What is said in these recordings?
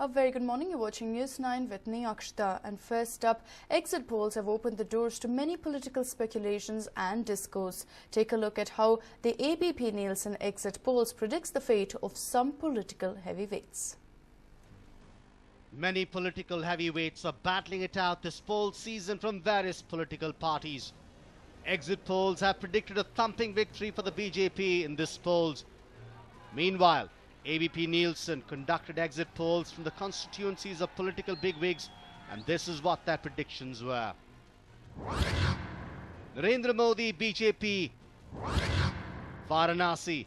A very good morning. You're watching News 9 with me, Akshita. And first up, exit polls have opened the doors to many political speculations and discourse. Take a look at how the ABP Nielsen exit polls predicts the fate of some political heavyweights. Many political heavyweights are battling it out this poll season from various political parties. Exit polls have predicted a thumping victory for the BJP in this polls. Meanwhile, ABP Nielsen conducted exit polls from the constituencies of political bigwigs, and this is what their predictions were. Narendra Modi, BJP, Varanasi.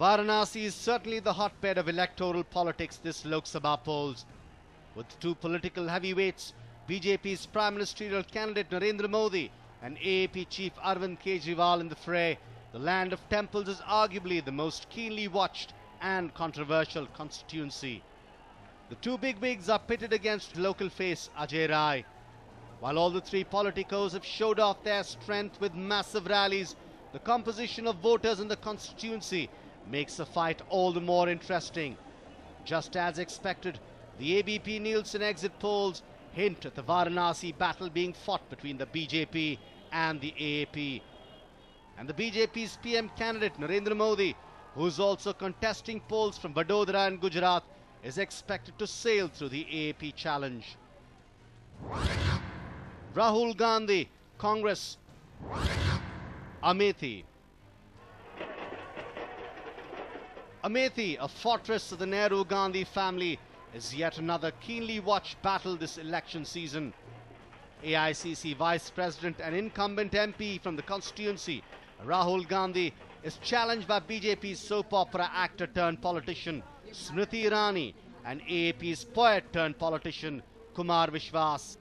Varanasi is certainly the hotbed of electoral politics this Lok Sabha polls. With two political heavyweights, BJP's Prime Ministerial candidate Narendra Modi and AAP Chief Arvind Kejriwal in the fray, the land of temples is arguably the most keenly watched and controversial constituency. The two bigwigs are pitted against local face Ajay Rai. While all the three politicos have showed off their strength with massive rallies, the composition of voters in the constituency makes the fight all the more interesting. Just as expected, the ABP Nielsen exit polls hint at the Varanasi battle being fought between the BJP and the AAP. And the BJP's PM candidate Narendra Modi, who is also contesting polls from Vadodara and Gujarat, is expected to sail through the AAP challenge. Rahul Gandhi, Congress, Amethi. Amethi, a fortress of the Nehru-Gandhi family, is yet another keenly watched battle this election season. AICC Vice President and incumbent MP from the constituency, Rahul Gandhi, is challenged by BJP's soap opera actor turned politician Smriti Irani and AAP's poet turned politician Kumar Vishwas.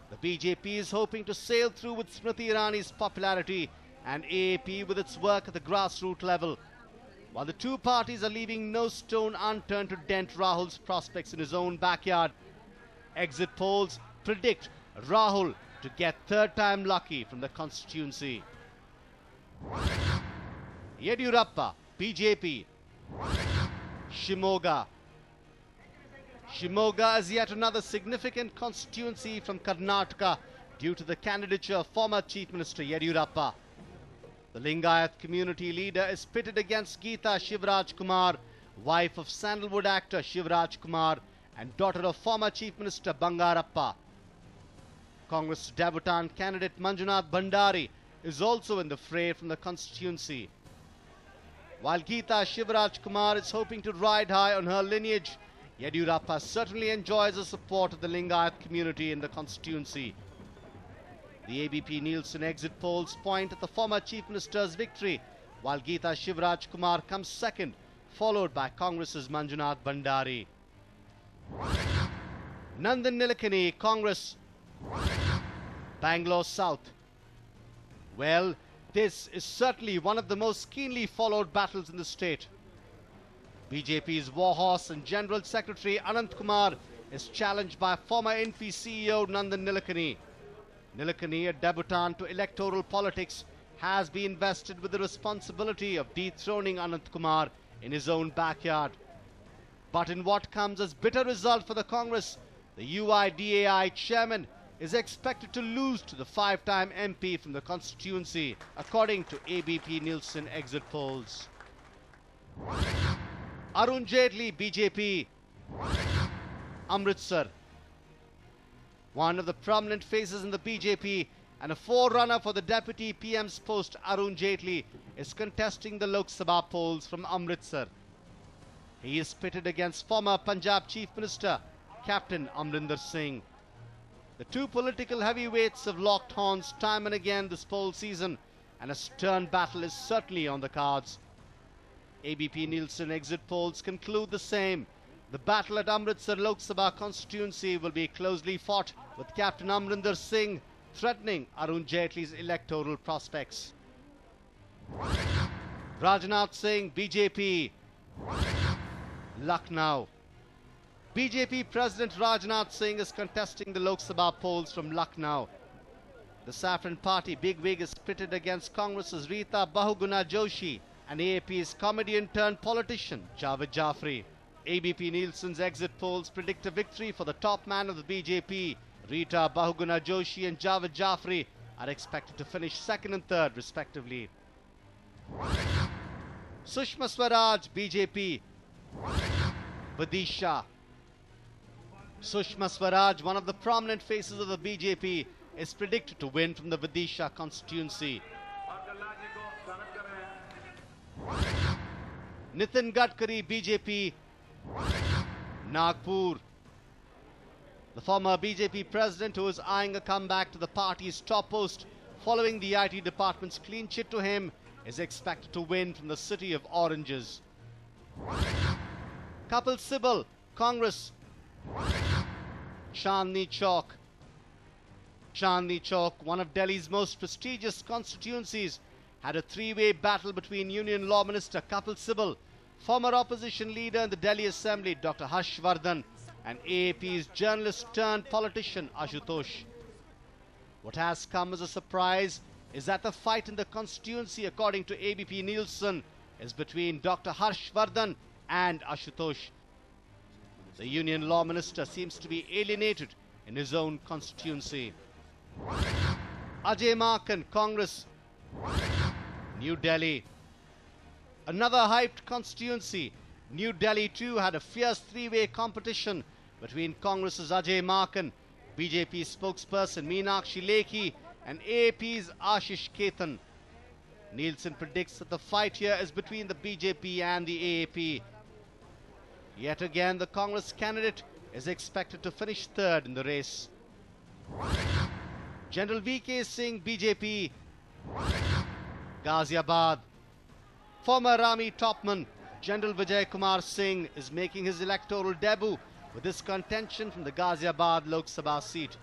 The BJP is hoping to sail through with Smriti Irani's popularity and AAP with its work at the grassroots level, while the two parties are leaving no stone unturned to dent Rahul's prospects in his own backyard. Exit polls predict Rahul to get third time lucky from the constituency. Yediyurappa, BJP, Shimoga. Shimoga is yet another significant constituency from Karnataka due to the candidature of former Chief Minister Yediyurappa. The Lingayat community leader is pitted against Geeta Shivraj Kumar, wife of sandalwood actor Shivraj Kumar and daughter of former Chief Minister Bangarappa. Congress debutant candidate Manjunath Bhandari is also in the fray from the constituency. While Geeta Shivraj Kumar is hoping to ride high on her lineage, Yediyurappa certainly enjoys the support of the Lingayat community in the constituency. The ABP Nielsen exit polls point at the former Chief Minister's victory, while Geeta Shivraj Kumar comes second, followed by Congress's Manjunath Bhandari. Nandan Nilekani, Congress, Bangalore South. Well, this is certainly one of the most keenly followed battles in the state. BJP's warhorse and General Secretary Anant Kumar is challenged by former NP CEO Nandan Nilekani. Nilekani, a debutant to electoral politics, has been vested with the responsibility of dethroning Anant Kumar in his own backyard. But in what comes as bitter result for the Congress, the UIDAI chairman is expected to lose to the five-time MP from the constituency, according to ABP Nielsen exit polls. Arun Jaitley, BJP, Amritsar. One of the prominent faces in the BJP and a forerunner for the Deputy PM's post, Arun Jaitley, is contesting the Lok Sabha polls from Amritsar. He is pitted against former Punjab Chief Minister, Captain Amrinder Singh. The two political heavyweights have locked horns time and again this poll season, and a stern battle is certainly on the cards. ABP Nielsen exit polls conclude the same. The battle at Amritsar Lok Sabha constituency will be closely fought, with Captain Amrinder Singh threatening Arun Jaitley's electoral prospects. Rajnath Singh, BJP, Lucknow. BJP President Rajnath Singh is contesting the Lok Sabha polls from Lucknow. The Saffron Party bigwig is pitted against Congress's Rita Bahuguna Joshi and AAP's comedian turned politician Javed Jafri. ABP Nielsen's exit polls predict a victory for the top man of the BJP. Rita Bahuguna Joshi and Javed Jafri are expected to finish second and third respectively. Sushma Swaraj, BJP. Vidisha. Sushma Swaraj, one of the prominent faces of the BJP, is predicted to win from the Vidisha constituency. Nitin Gadkari, BJP. Nagpur. The former BJP president, who is eyeing a comeback to the party's top post following the IT department's clean chit to him, is expected to win from the city of oranges. Kapil Sibal, Congress. Chandni Chowk. Chandni Chowk, one of Delhi's most prestigious constituencies, had a three-way battle between Union Law Minister Kapil Sibal, former opposition leader in the Delhi Assembly Dr. Harshvardhan, and AAP's journalist-turned-politician Ashutosh. What has come as a surprise is that the fight in the constituency, according to ABP Nielsen, is between Dr. Harshvardhan and Ashutosh. The Union Law Minister seems to be alienated in his own constituency. Ajay Markan, Congress. New Delhi. Another hyped constituency. New Delhi too had a fierce three-way competition between Congress's Ajay Markan, BJP spokesperson Meenakshi Lekhi, and AAP's Ashish Ketan. Nielsen predicts that the fight here is between the BJP and the AAP. Yet again, the Congress candidate is expected to finish third in the race. General VK Singh, BJP. Ghaziabad. Former Army topman General Vijay Kumar Singh is making his electoral debut with this contention from the Ghaziabad Lok Sabha seat.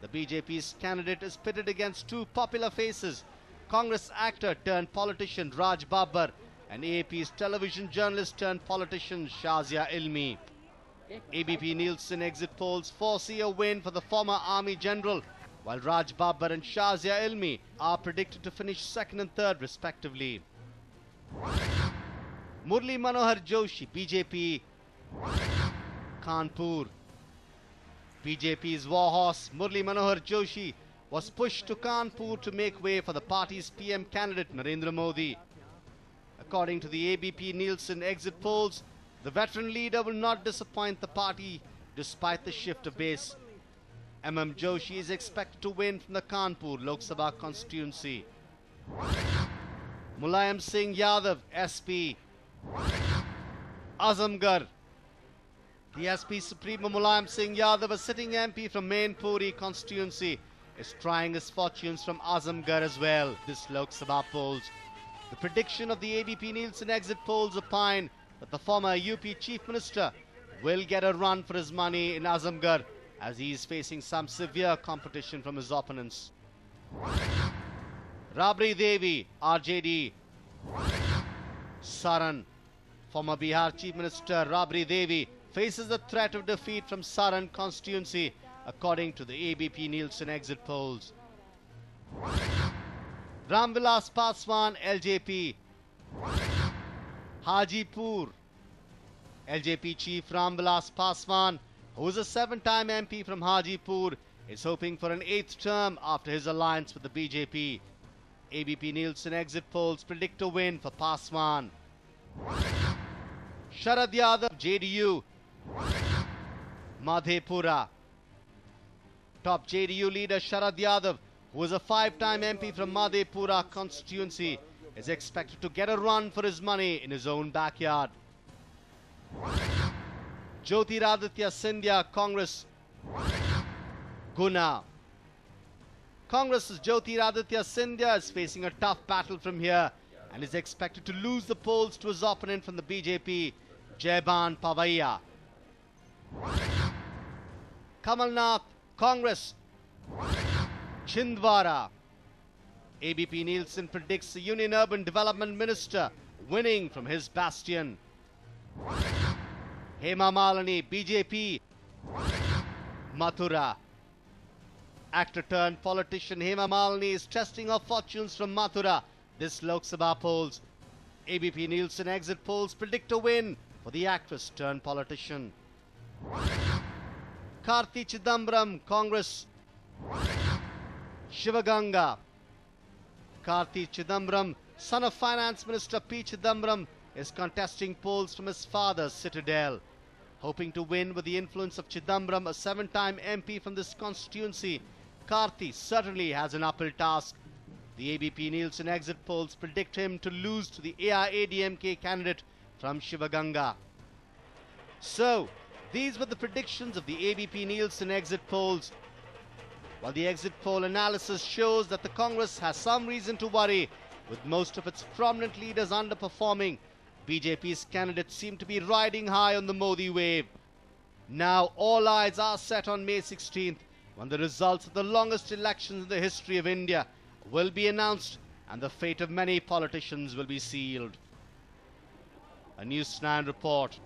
The BJP's candidate is pitted against two popular faces, Congress actor turned politician Raj Babbar and AAP's television journalist turned politician Shazia Ilmi. ABP Nielsen exit polls foresee a win for the former army general, while Raj Babbar and Shazia Ilmi are predicted to finish second and third respectively. Murli Manohar Joshi, BJP. Kanpur. BJP's warhorse Murli Manohar Joshi was pushed to Kanpur to make way for the party's PM candidate Narendra Modi. According to the ABP Nielsen exit polls, the veteran leader will not disappoint the party despite the shift of base. Joshi is expected to win from the Kanpur Lok Sabha constituency. Mulayam Singh Yadav, SP. Azamgarh. The SP Supremo Mulayam Singh Yadav, a sitting MP from Mainpuri constituency, is trying his fortunes from Azamgarh as well, this Lok Sabha polls. The prediction of the ABP Nielsen exit polls opine that the former UP Chief Minister will get a run for his money in Azamgarh as he is facing some severe competition from his opponents. Rabri Devi, RJD. Saran. Former Bihar Chief Minister Rabri Devi faces the threat of defeat from Saran constituency, according to the ABP Nielsen exit polls. Ramvilas Paswan, LJP. Hajipur. LJP Chief Ramvilas Paswan, who is a 7-time MP from Hajipur, is hoping for an 8th term after his alliance with the BJP. ABP Nielsen exit polls predict a win for Paswan. Sharad Yadav, JDU. Madhepura. Top JDU leader Sharad Yadav, who is a 5-time MP from Madhepura constituency, is expected to get a run for his money in his own backyard. Jyotiraditya Scindia, Congress. Guna. Congress's Jyotiraditya Scindia is facing a tough battle from here and is expected to lose the polls to his opponent from the BJP, Jaiban Pavaiya. Kamalnath, Congress. Chhindwara. ABP Nielsen predicts the Union Urban Development Minister winning from his bastion. Hema Malini, BJP. Mathura. Actor turned politician Hema Malini is testing her fortunes from Mathura. This Lok Sabha polls. ABP Nielsen exit polls predict a win for the actress turned politician. Karti Chidambaram, Congress. Shivaganga. Karti Chidambaram, son of Finance Minister P. Chidambaram, is contesting polls from his father's citadel. Hoping to win with the influence of Chidambaram, a 7-time MP from this constituency, Karti certainly has an uphill task. The ABP Nielsen exit polls predict him to lose to the AIADMK candidate from Shivaganga. So, these were the predictions of the ABP Nielsen exit polls. While the exit poll analysis shows that the Congress has some reason to worry, with most of its prominent leaders underperforming, BJP's candidates seem to be riding high on the Modi wave. Now all eyes are set on May 16th, when the results of the longest elections in the history of India will be announced and the fate of many politicians will be sealed. A News9 report.